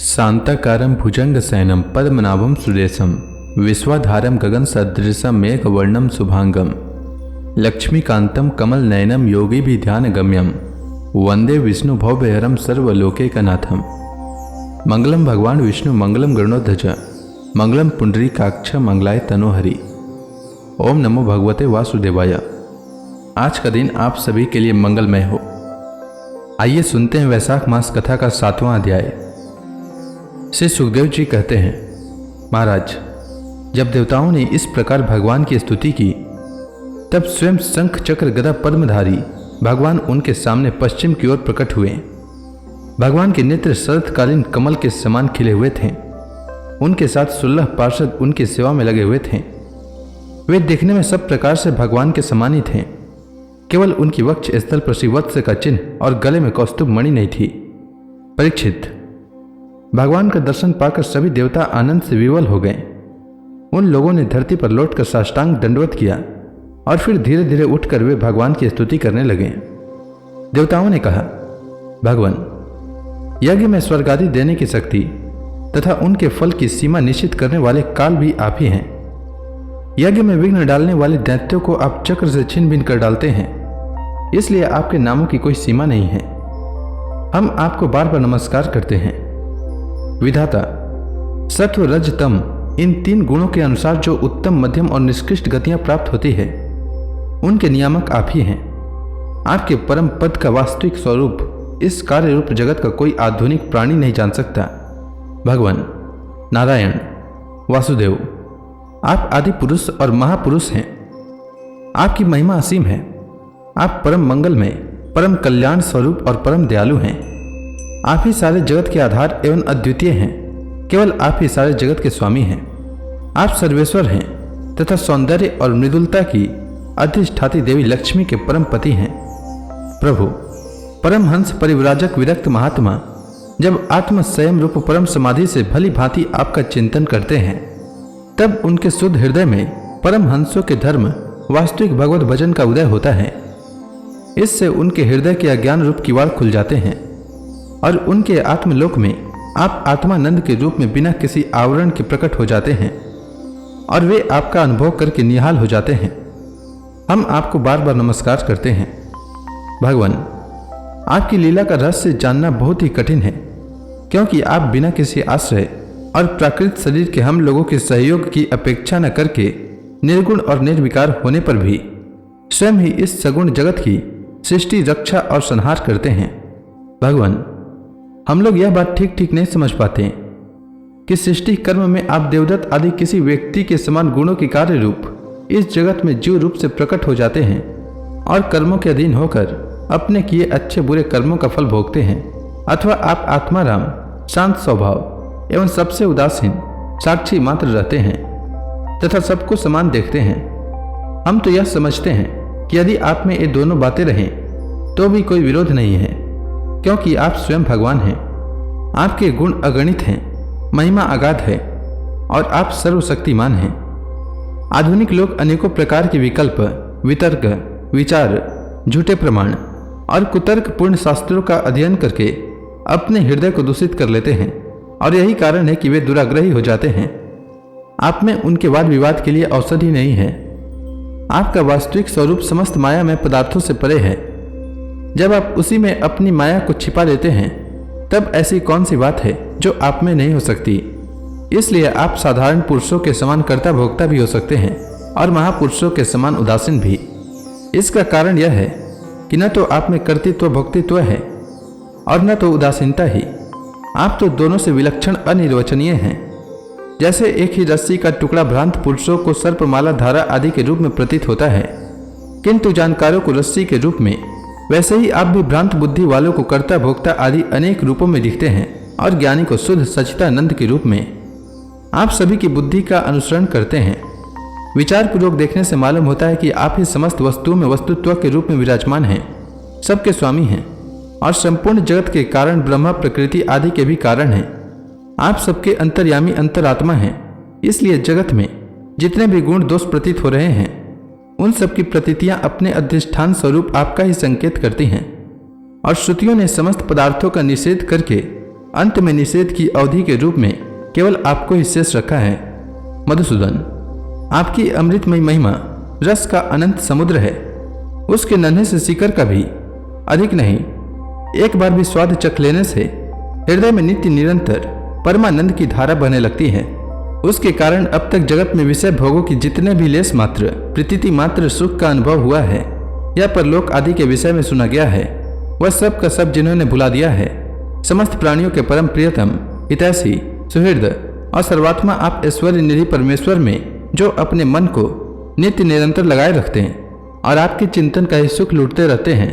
शांताकारं भुजंगशयनं पद्मनाभं सुरेशं विश्वाधारं गगनसदृशं मेघवर्णं शुभांगं लक्ष्मीकान्तं कमलनयनं योगिभिध्यानगम्यं वंदे विष्णु भवभयहरं सर्वलोकैकनाथं। मंगलम भगवान विष्णु मंगलम गरुणध्वज मंगलम पुंडरीकाक्ष मंगलाय तनोहरि। ओम नमो भगवते वासुदेवाय। आज का दिन आप सभी के लिए मंगलमय हो। आइए सुनते हैं वैशाख मास कथा का 7वां अध्याय। श्री सुखदेव जी कहते हैं, महाराज, जब देवताओं ने इस प्रकार भगवान की स्तुति की तब स्वयं शंख चक्र गदा पद्मधारी भगवान उनके सामने पश्चिम की ओर प्रकट हुए। भगवान के नेत्र शरतकालीन कमल के समान खिले हुए थे। उनके साथ 16 पार्षद उनकी सेवा में लगे हुए थे। वे देखने में सब प्रकार से भगवान के समान ही थे। केवल उनकी वक्ष स्थल पर श्रीवत्स का चिन्ह और गले में कौस्तुभ मणि नहीं थी। परीक्षित, भगवान का दर्शन पाकर सभी देवता आनंद से विवल हो गए। उन लोगों ने धरती पर लौटकर साष्टांग दंडवत किया और फिर धीरे धीरे उठकर वे भगवान की स्तुति करने लगे। देवताओं ने कहा, भगवान, यज्ञ में स्वर्ग आदि देने की शक्ति तथा उनके फल की सीमा निश्चित करने वाले काल भी आप ही हैं। यज्ञ में विघ्न डालने वाले दैत्यों को आप चक्र से छिन्न भिन्न कर डालते हैं, इसलिए आपके नामों की कोई सीमा नहीं है। हम आपको बार बार नमस्कार करते हैं। विधाता, सत्व रज तम इन 3 गुणों के अनुसार जो उत्तम मध्यम और निष्कृष्ट गतियां प्राप्त होती है उनके नियामक आप ही हैं। आपके परम पद का वास्तविक स्वरूप इस कार्य रूप जगत का कोई आधुनिक प्राणी नहीं जान सकता। भगवान नारायण वासुदेव, आप आदि पुरुष और महापुरुष हैं। आपकी महिमा असीम है। आप परम मंगलमय, परम कल्याण स्वरूप और परम दयालु हैं। आप ही सारे जगत के आधार एवं अद्वितीय हैं। केवल आप ही सारे जगत के स्वामी हैं। आप सर्वेश्वर हैं तथा सौंदर्य और मृदुलता की अधिष्ठाती देवी लक्ष्मी के परम पति हैं। प्रभु, परमहंस परिव्राजक विरक्त महात्मा जब आत्म संयम रूप परम समाधि से भली भांति आपका चिंतन करते हैं तब उनके शुद्ध हृदय में परमहंसों के धर्म वास्तविक भगवत भजन का उदय होता है। इससे उनके हृदय के अज्ञान रूप किवाड़ खुल जाते हैं और उनके आत्मलोक में आप आत्मानंद के रूप में बिना किसी आवरण के प्रकट हो जाते हैं और वे आपका अनुभव करके निहाल हो जाते हैं। हम आपको बार बार नमस्कार करते हैं। भगवान, आपकी लीला का रहस्य जानना बहुत ही कठिन है, क्योंकि आप बिना किसी आश्रय और प्राकृत शरीर के हम लोगों के सहयोग की अपेक्षा न करके निर्गुण और निर्विकार होने पर भी स्वयं ही इस सगुण जगत की सृष्टि, रक्षा और संहार करते हैं। भगवान, हम लोग यह बात ठीक ठीक नहीं समझ पाते कि सृष्टि कर्म में आप देवदत्त आदि किसी व्यक्ति के समान गुणों के कार्य रूप इस जगत में जीव रूप से प्रकट हो जाते हैं और कर्मों के अधीन होकर अपने किए अच्छे बुरे कर्मों का फल भोगते हैं, अथवा आप आत्माराम, शांत स्वभाव एवं सबसे उदासीन साक्षी मात्र रहते हैं तथा सबको समान देखते हैं। हम तो यह समझते हैं कि यदि आप में ये दोनों बातें रहें तो भी कोई विरोध नहीं है, क्योंकि आप स्वयं भगवान हैं। आपके गुण अगणित हैं, महिमा अगाध है और आप सर्वशक्तिमान हैं। आधुनिक लोग अनेकों प्रकार के विकल्प, वितर्क, विचार, झूठे प्रमाण और कुतर्कपूर्ण शास्त्रों का अध्ययन करके अपने हृदय को दूषित कर लेते हैं और यही कारण है कि वे दुराग्रही हो जाते हैं। आप में उनके वाद विवाद के लिए औषधि नहीं है। आपका वास्तविक स्वरूप समस्त माया में पदार्थों से परे है। जब आप उसी में अपनी माया को छिपा लेते हैं तब ऐसी कौन सी बात है जो आप में नहीं हो सकती। इसलिए आप साधारण पुरुषों के समान कर्ता भोक्ता भी हो सकते हैं और महापुरुषों के समान उदासीन भी। इसका कारण यह है कि न तो आप में कर्तृत्व भोक्तृत्व है और न तो उदासीनता ही। आप तो दोनों से विलक्षण अनिर्वचनीय हैं। जैसे एक ही रस्सी का टुकड़ा भ्रांत पुरुषों को सर्पमाला धारा आदि के रूप में प्रतीत होता है, किंतु जानकारों को रस्सी के रूप में, वैसे ही आप भी भ्रांत बुद्धि वालों को कर्ता भोक्ता आदि अनेक रूपों में दिखते हैं और ज्ञानी को शुद्ध सच्चिदानंद के रूप में। आप सभी की बुद्धि का अनुसरण करते हैं। विचार पूर्वक देखने से मालूम होता है कि आप ही समस्त वस्तुओं में वस्तुत्व के रूप में विराजमान हैं, सबके स्वामी हैं और संपूर्ण जगत के कारण ब्रह्मा, प्रकृति आदि के भी कारण हैं। आप सबके अंतर्यामी अंतरात्मा हैं। इसलिए जगत में जितने भी गुण दोष प्रतीत हो रहे हैं उन सब की प्रतीतियां अपने अधिष्ठान स्वरूप आपका ही संकेत करती हैं और श्रुतियों ने समस्त पदार्थों का निषेध करके अंत में निषेध की अवधि के रूप में केवल आपको ही शेष रखा है। मधुसूदन, आपकी अमृतमय महिमा रस का अनंत समुद्र है, उसके नन्हे से शिखर का भी अधिक नहीं। एक बार भी स्वाद चख लेने से हृदय में नित्य निरंतर परमानंद की धारा बहने लगती है। उसके कारण अब तक जगत में विषय भोगों की जितने भी लेस मात्र प्रतीति मात्र सुख का अनुभव हुआ है या परलोक आदि के विषय में सुना गया है, वह सब का सब जिन्होंने भुला दिया है। समस्त प्राणियों के परम प्रियतम, हितैषी, सुहृद और सर्वात्मा आप ऐश्वर्य निधि परमेश्वर में जो अपने मन को नित्य निरंतर लगाए रखते हैं और आपके चिंतन का ही सुख लूटते रहते हैं,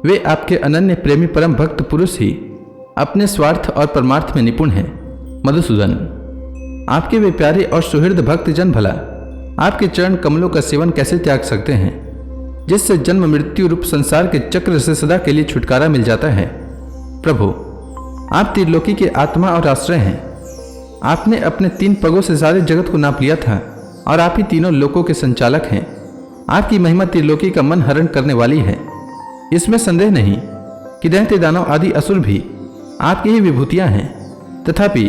वे आपके अनन्य प्रेमी परम भक्त पुरुष ही अपने स्वार्थ और परमार्थ में निपुण हैं। मधुसूदन, आपके वे प्यारे और सुहृद भक्त जन भला आपके चरण कमलों का सेवन कैसे त्याग सकते हैं, जिससे जन्म मृत्यु रूप संसार के चक्र से सदा के लिए छुटकारा मिल जाता है। प्रभु, आप त्रिलोकी के आत्मा और आश्रय हैं। आपने अपने 3 पगों से सारे जगत को नाप लिया था और आप ही तीनों लोकों के संचालक हैं। आपकी महिमा त्रिलोकी का मन हरण करने वाली है। इसमें संदेह नहीं कि दैत्य दानव आदि असुर भी आपकी ही विभूतियां हैं, तथापि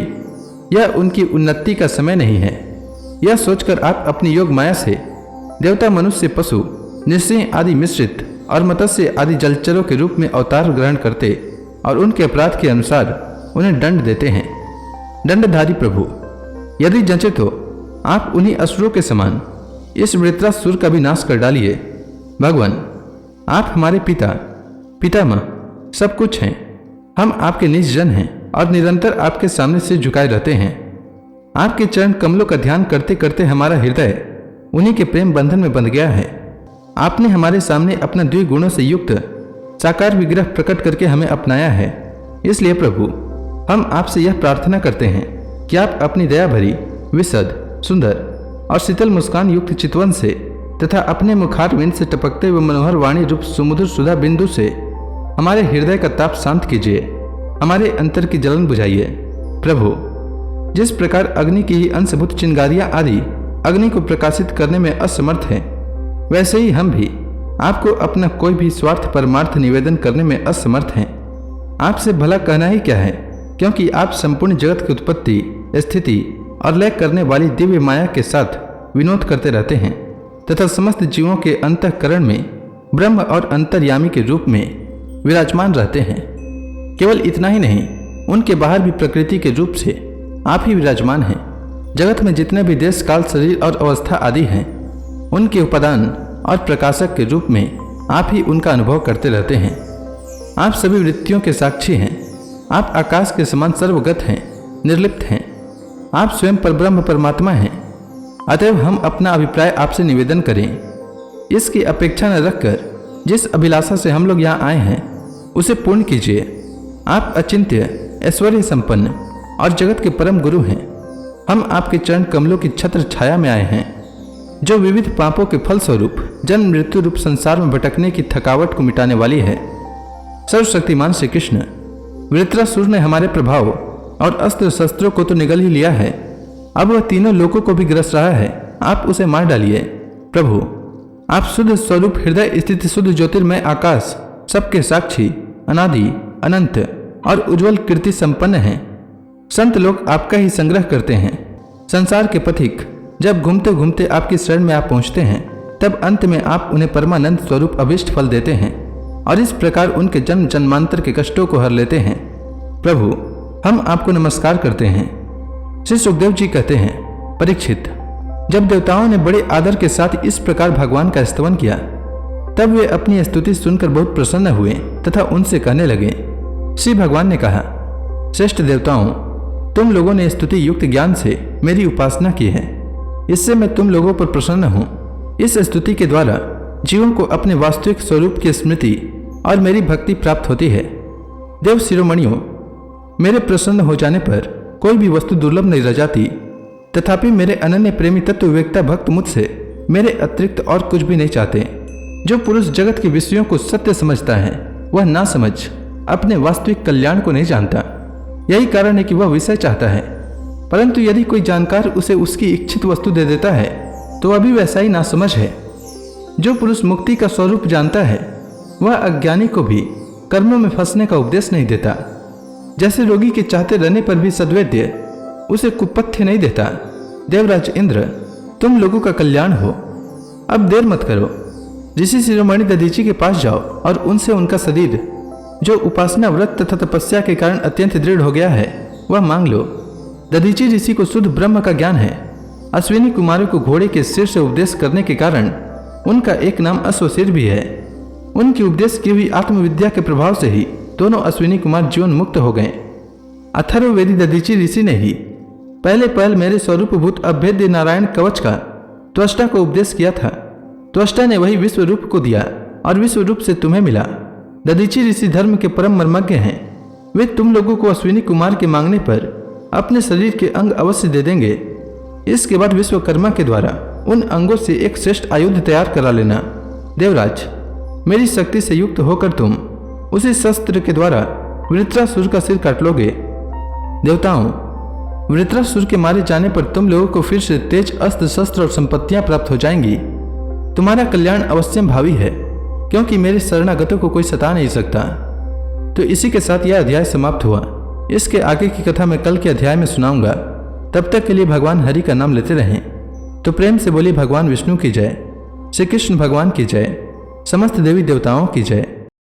यह उनकी उन्नति का समय नहीं है। यह सोचकर आप अपनी योग माया से देवता, मनुष्य, पशु, नृसिंह आदि मिश्रित और मत्स्य आदि जलचरों के रूप में अवतार ग्रहण करते और उनके अपराध के अनुसार उन्हें दंड देते हैं। दंडधारी प्रभु, यदि जंचे तो आप उन्हीं असुरों के समान इस वृत्रासुर का भी नाश कर डालिए। भगवान, आप हमारे पिता, पितामह, सब कुछ हैं। हम आपके निज जन हैं और निरंतर आपके सामने से झुकाए रहते हैं। आपके चरण कमलों का ध्यान करते करते हमारा हृदय उन्हीं के प्रेम बंधन में बंध गया है। आपने हमारे सामने अपना द्विगुणों से युक्त साकार विग्रह प्रकट करके हमें अपनाया है। इसलिए प्रभु, हम आपसे यह प्रार्थना करते हैं कि आप अपनी दया भरी, विशद, सुंदर और शीतल मुस्कान युक्त चितवन से तथा अपने मुखारविंद से टपकते हुए मनोहर वाणी रूप सुमधुर सुधा बिंदु से हमारे हृदय का ताप शांत कीजिए, हमारे अंतर की जलन बुझाइए। प्रभु, जिस प्रकार अग्नि की ही अंशभूत चिंगारियां आदि अग्नि को प्रकाशित करने में असमर्थ है, वैसे ही हम भी आपको अपना कोई भी स्वार्थ परमार्थ निवेदन करने में असमर्थ हैं। आपसे भला कहना ही क्या है, क्योंकि आप संपूर्ण जगत की उत्पत्ति, स्थिति और लय करने वाली दिव्य माया के साथ विनोद करते रहते हैं तथा समस्त जीवों के अंतःकरण में ब्रह्म और अंतर्यामी के रूप में विराजमान रहते हैं। केवल इतना ही नहीं, उनके बाहर भी प्रकृति के रूप से आप ही विराजमान हैं। जगत में जितने भी देश, काल, शरीर और अवस्था आदि हैं, उनके उपादान और प्रकाशक के रूप में आप ही उनका अनुभव करते रहते हैं। आप सभी वृत्तियों के साक्षी हैं। आप आकाश के समान सर्वगत हैं, निर्लिप्त हैं। आप स्वयं परब्रह्म परमात्मा हैं। अतएव हम अपना अभिप्राय आपसे निवेदन करें। इसकी अपेक्षा न रखकर जिस अभिलाषा से हम लोग यहाँ आए हैं, उसे पूर्ण कीजिए। आप अचिंत्य, ऐश्वर्य संपन्न और जगत के परम गुरु हैं। हम आपके चरण कमलों की छत्र छाया में आए हैं, जो विविध पापों के फलस्वरूप जन्म मृत्यु रूप संसार में भटकने की थकावट को मिटाने वाली है। सर्वशक्तिमान श्री कृष्ण, वृत्रासुर ने हमारे प्रभाव और अस्त्र शस्त्रों को तो निगल ही लिया है, अब वह तीनों लोगों को भी ग्रस रहा है। आप उसे मार डालिए। प्रभु, आप शुद्ध स्वरूप हृदय स्थित शुद्ध ज्योतिर्मय आकाश, सबके साक्षी, अनादि, अनंत और उज्जवल कीर्ति संपन्न हैं। संत लोग आपका ही संग्रह करते हैं। संसार के पथिक जब घूमते घूमते आपकी शरण में आप पहुंचते हैं, तब अंत में आप उन्हें परमानंद स्वरूप अभिष्ट फल देते हैं और इस प्रकार उनके जन्म जन्मांतर के कष्टों को हर लेते हैं। प्रभु, हम आपको नमस्कार करते हैं। श्री सुखदेव जी कहते हैं, परीक्षित, जब देवताओं ने बड़े आदर के साथ इस प्रकार भगवान का स्तवन किया, तब वे अपनी स्तुति सुनकर बहुत प्रसन्न हुए तथा उनसे कहने लगे। श्री भगवान ने कहा, श्रेष्ठ देवताओं, तुम लोगों ने स्तुति युक्त ज्ञान से मेरी उपासना की है, इससे मैं तुम लोगों पर प्रसन्न हूँ। इस स्तुति के द्वारा जीवों को अपने वास्तविक स्वरूप की स्मृति और मेरी भक्ति प्राप्त होती है। देव शिरोमणियों, मेरे प्रसन्न हो जाने पर कोई भी वस्तु दुर्लभ नहीं रह जाती, तथापि मेरे अनन्य प्रेमी तत्व विवेकता भक्त मुझसे मेरे अतिरिक्त और कुछ भी नहीं चाहते। जो पुरुष जगत के विषयों को सत्य समझता है, वह ना समझ अपने वास्तविक कल्याण को नहीं जानता। यही कारण है कि वह विषय चाहता है, परंतु यदि कोई जानकार उसे उसकी इच्छित वस्तु दे देता है, तो वह भी वैसा ही नासमझ है। जो पुरुष मुक्ति का स्वरूप जानता है, वह अज्ञानी को भी कर्मों में फंसने का उपदेश नहीं देता। जैसे रोगी के चाहते रहने पर भी सद्वैद्य उसे कुपथ्य नहीं देता। देवराज इंद्र, तुम लोगों का कल्याण हो। अब देर मत करो, ऋषि शिरोमणि दधीचि के पास जाओ और उनसे उनका शरीर, जो उपासना व्रत तथा तपस्या के कारण अत्यंत दृढ़ हो गया है, वह मांग लो। दधीचि ऋषि को शुद्ध ब्रह्म का ज्ञान है। अश्विनी कुमारों को घोड़े के सिर से उपदेश करने के कारण उनका एक नाम अश्वशिर भी है। उनकी उपदेश की हुई आत्मविद्या के प्रभाव से ही दोनों अश्विनी कुमार जीवन मुक्त हो गए। अथर्ववेदी दधीचि ऋषि ने ही पहले मेरे स्वरूपभूत अभेद्य नारायण कवच का त्वष्टा को उपदेश किया था। त्वष्टा ने वही विश्व रूप को दिया और विश्व रूप से तुम्हें मिला। दधीचि ऋषि धर्म के परम मर्मज्ञ हैं। वे तुम लोगों को अश्विनी कुमार के मांगने पर अपने शरीर के अंग अवश्य दे देंगे। इसके बाद विश्वकर्मा के द्वारा उन अंगों से एक श्रेष्ठ आयुध तैयार करा लेना। देवराज, मेरी शक्ति से युक्त होकर तुम उसी शस्त्र के द्वारा वृत्रासुर का सिर काट लोगे। देवताओं, वृत्रासुर के मारे जाने पर तुम लोगों को फिर से तेज अस्त्र शस्त्र और संपत्तियां प्राप्त हो जाएंगी। तुम्हारा कल्याण अवश्यम भावी है, क्योंकि मेरे शरणागतों को कोई सता नहीं सकता। तो इसी के साथ यह अध्याय समाप्त हुआ। इसके आगे की कथा मैं कल के अध्याय में सुनाऊंगा। तब तक के लिए भगवान हरि का नाम लेते रहें। तो प्रेम से बोलिए भगवान विष्णु की जय, श्री कृष्ण भगवान की जय, समस्त देवी देवताओं की जय।